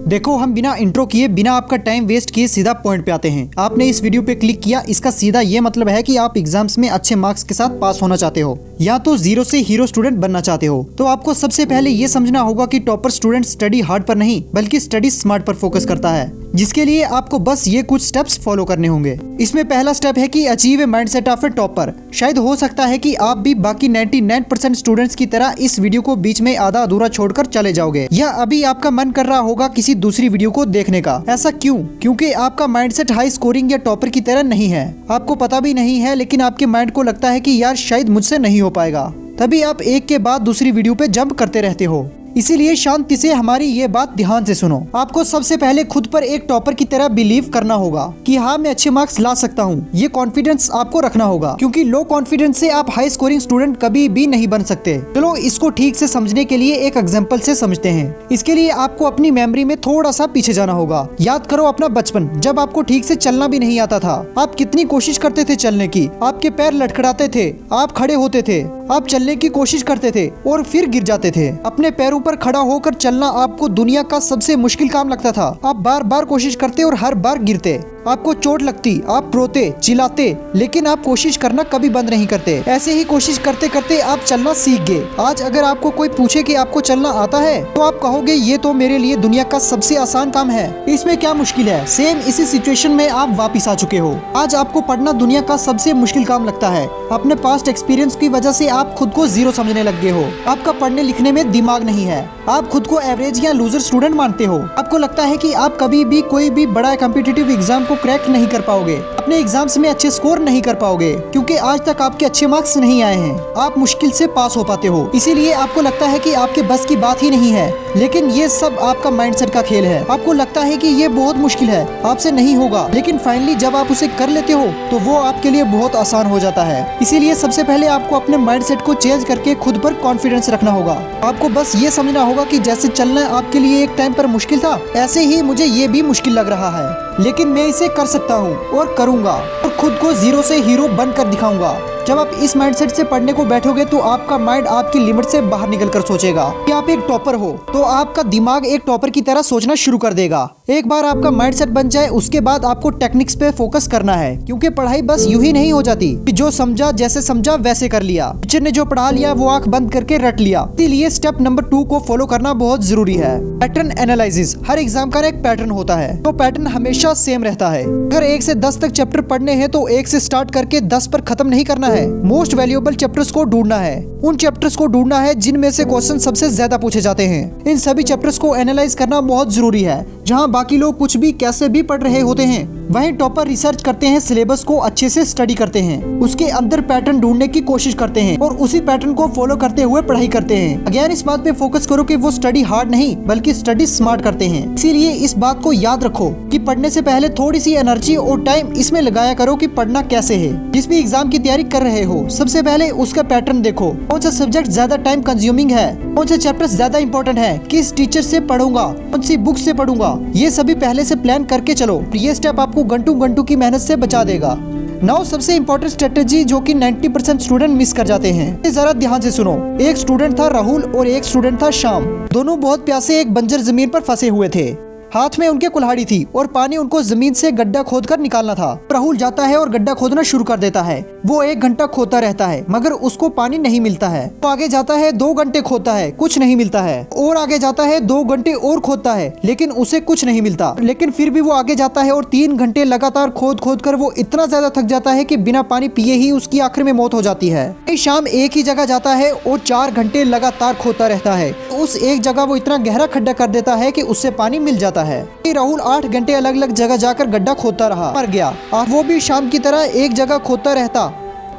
देखो, हम बिना इंट्रो किए, बिना आपका टाइम वेस्ट किए सीधा पॉइंट पे आते हैं। आपने इस वीडियो पे क्लिक किया, इसका सीधा ये मतलब है कि आप एग्जाम्स में अच्छे मार्क्स के साथ पास होना चाहते हो या तो जीरो से हीरो स्टूडेंट बनना चाहते हो। तो आपको सबसे पहले ये समझना होगा कि टॉपर स्टूडेंट स्टडी हार्ड पर नहीं बल्कि स्टडी स्मार्ट पर फोकस करता है, जिसके लिए आपको बस ये कुछ स्टेप्स फॉलो करने होंगे। इसमें पहला स्टेप है कि achieve a mindset of A topper. शायद हो सकता है कि आप भी बाकी 99% स्टूडेंट्स की तरह इस वीडियो को बीच में आधा अधूरा छोड़कर चले जाओगे, या अभी आपका मन कर रहा होगा किसी दूसरी वीडियो को देखने का। ऐसा क्यों? क्योंकि आपका माइंडसेट हाई स्कोरिंग या टॉपर की तरह नहीं है। आपको पता भी नहीं है, लेकिन आपके माइंड को लगता है कि यार शायद मुझसे नहीं हो पाएगा, तभी आप एक के बाद दूसरी वीडियो पे जंप करते रहते हो। इसीलिए शांति से हमारी ये बात ध्यान से सुनो। आपको सबसे पहले खुद पर एक टॉपर की तरह बिलीव करना होगा कि हाँ, मैं अच्छे मार्क्स ला सकता हूँ। ये कॉन्फिडेंस आपको रखना होगा, क्योंकि लो कॉन्फिडेंस से आप हाई स्कोरिंग स्टूडेंट कभी भी नहीं बन सकते। चलो इसको ठीक से समझने के लिए एक एग्जाम्पल से समझते हैं। इसके लिए आपको अपनी मेमोरी में थोड़ा सा पीछे जाना होगा। याद करो अपना बचपन, जब आपको ठीक से चलना भी नहीं आता था। आप कितनी कोशिश करते थे चलने की, आपके पैर लटखड़ाते थे, आप खड़े होते थे, आप चलने की कोशिश करते थे और फिर गिर जाते थे। अपने पैरों पर खड़ा होकर चलना आपको दुनिया का सबसे मुश्किल काम लगता था। आप बार बार कोशिश करते और हर बार गिरते। आपको चोट लगती, आप रोते, चिल्लाते, लेकिन आप कोशिश करना कभी बंद नहीं करते। ऐसे ही कोशिश करते करते आप चलना सीख गए। आज अगर आपको कोई पूछे कि आपको चलना आता है, तो आप कहोगे ये तो मेरे लिए दुनिया का सबसे आसान काम है, इसमें क्या मुश्किल है। सेम इसी सिचुएशन में आप वापिस आ चुके हो। आज आपको पढ़ना दुनिया का सबसे मुश्किल काम लगता है। अपने पास्ट एक्सपीरियंस की वजह से आप खुद को जीरो समझने लग गए हो। आपका पढ़ने लिखने में दिमाग नहीं है। आप खुद को एवरेज या लूजर स्टूडेंट मानते हो। आपको लगता है कि आप कभी भी कोई भी बड़ा कॉम्पिटिटिव एग्जाम को क्रैक नहीं कर पाओगे, अपने एग्जाम्स में अच्छे स्कोर नहीं कर पाओगे, क्योंकि आज तक आपके अच्छे मार्क्स नहीं आए हैं। आप मुश्किल से पास हो पाते हो, इसीलिए आपको लगता है कि आपके बस की बात ही नहीं है। लेकिन ये सब आपका माइंडसेट का खेल है। आपको लगता है कि ये बहुत मुश्किल है, आपसे नहीं होगा, लेकिन फाइनली जब आप उसे कर लेते हो तो वो आपके लिए बहुत आसान हो जाता है। इसीलिए सबसे पहले आपको अपने माइंडसेट को चेंज करके खुद पर कॉन्फिडेंस रखना होगा। आपको बस ये समझना होगा कि जैसे चलना आपके लिए एक टाइम पर मुश्किल था, ऐसे ही मुझे ये भी मुश्किल लग रहा है, लेकिन मैं इसे कर सकता हूँ और करूँगा और खुद को जीरो से हीरो बनकर दिखाऊंगा। जब आप इस माइंडसेट से पढ़ने को बैठोगे तो आपका माइंड आपकी लिमिट से बाहर निकलकर सोचेगा कि आप एक टॉपर हो, तो आपका दिमाग एक टॉपर की तरह सोचना शुरू कर देगा। एक बार आपका माइंडसेट बन जाए, उसके बाद आपको टेक्निक्स पे फोकस करना है, क्योंकि पढ़ाई बस यूं ही नहीं हो जाती कि जो समझा जैसे समझा वैसे कर लिया। टीचर ने जो पढ़ा लिया वो आंख बंद करके रट लिया। इसीलिए स्टेप नंबर 2 को फॉलो करना बहुत जरूरी है। Pattern analysis. हर एग्जाम का एक पैटर्न होता है, तो पैटर्न हमेशा सेम रहता है। अगर 1 से 10 तक चैप्टर पढ़ने हैं तो 1 से स्टार्ट करके 10 पर खत्म नहीं करना है। मोस्ट वैल्यूएबल चैप्टर्स को ढूंढना है। उन चैप्टर्स को ढूंढना है जिनमें से क्वेश्चन सबसे ज्यादा पूछे जाते हैं। इन सभी चैप्टर्स को एनालाइज करना बहुत जरूरी है। जहां बाकी लोग कुछ भी कैसे भी पढ़ रहे होते हैं, वहीं टॉपर रिसर्च करते हैं, सिलेबस को अच्छे से स्टडी करते हैं, उसके अंदर पैटर्न ढूंढने की कोशिश करते हैं और उसी पैटर्न को फॉलो करते हुए पढ़ाई करते हैं। अगेन इस बात पे फोकस करो कि वो स्टडी हार्ड नहीं बल्कि स्टडी स्मार्ट करते हैं। इसीलिए इस बात को याद रखो कि पढ़ने से पहले थोड़ी सी एनर्जी और टाइम इसमें लगाया करो कि पढ़ना कैसे है। जिस भी एग्जाम की तैयारी कर रहे हो, सबसे पहले उसका पैटर्न देखो। कौन सा सब्जेक्ट ज्यादा टाइम कंज्यूमिंग है, कौन सा चैप्टर ज्यादा इंपॉर्टेंट है, किस टीचर से पढ़ूंगा, कौन सी बुक से पढ़ूंगा, ये सभी पहले से प्लान करके चलो। ये स्टेप आपको घंटों की मेहनत से बचा देगा। नाउ सबसे इम्पोर्टेंट स्ट्रेटेजी जो कि 90% स्टूडेंट मिस कर जाते हैं, जरा ध्यान से सुनो। एक स्टूडेंट था राहुल और एक स्टूडेंट था श्याम। दोनों बहुत प्यासे एक बंजर जमीन पर फंसे हुए थे। हाथ में उनके कुल्हाड़ी थी और पानी उनको जमीन से गड्ढा खोदकर निकालना था। राहुल जाता है और गड्ढा खोदना शुरू कर देता है। वो 1 घंटा खोदता रहता है, मगर उसको पानी नहीं मिलता है। वो आगे जाता है, 2 घंटे खोदता है, कुछ नहीं मिलता है। और आगे जाता है, 2 घंटे और खोदता है, लेकिन उसे कुछ नहीं मिलता। लेकिन फिर भी वो आगे जाता है और 3 घंटे लगातार खोद खोद कर वो इतना ज्यादा थक जाता है कि बिना पानी पिए ही उसकी आखिर में मौत हो जाती है। शाम एक ही जगह जाता है और 4 घंटे लगातार खोदता रहता है। उस एक जगह वो इतना गहरा खड्डा कर देता है कि उससे पानी मिल जाता है। राहुल 8 घंटे अलग अलग जगह जाकर गड्ढा खोदता रहा, मर गया। वो भी शाम की तरह एक जगह खोदता रहता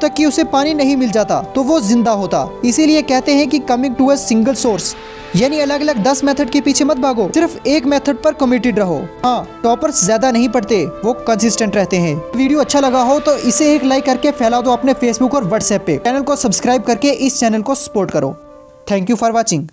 तक कि उसे पानी नहीं मिल जाता तो वो जिंदा होता। इसीलिए कहते हैं कि coming to a single source, यानी अलग अलग 10 मेथड के पीछे मत भागो, सिर्फ एक मेथड पर कमिटेड रहो। हाँ, टॉपर्स ज्यादा नहीं पढ़ते, वो कंसिस्टेंट रहते हैं। वीडियो अच्छा लगा हो तो इसे एक लाइक करके फैला दो अपने फेसबुक और व्हाट्सएप पे। चैनल को सब्सक्राइब करके इस चैनल को सपोर्ट करो। Thank you for watching.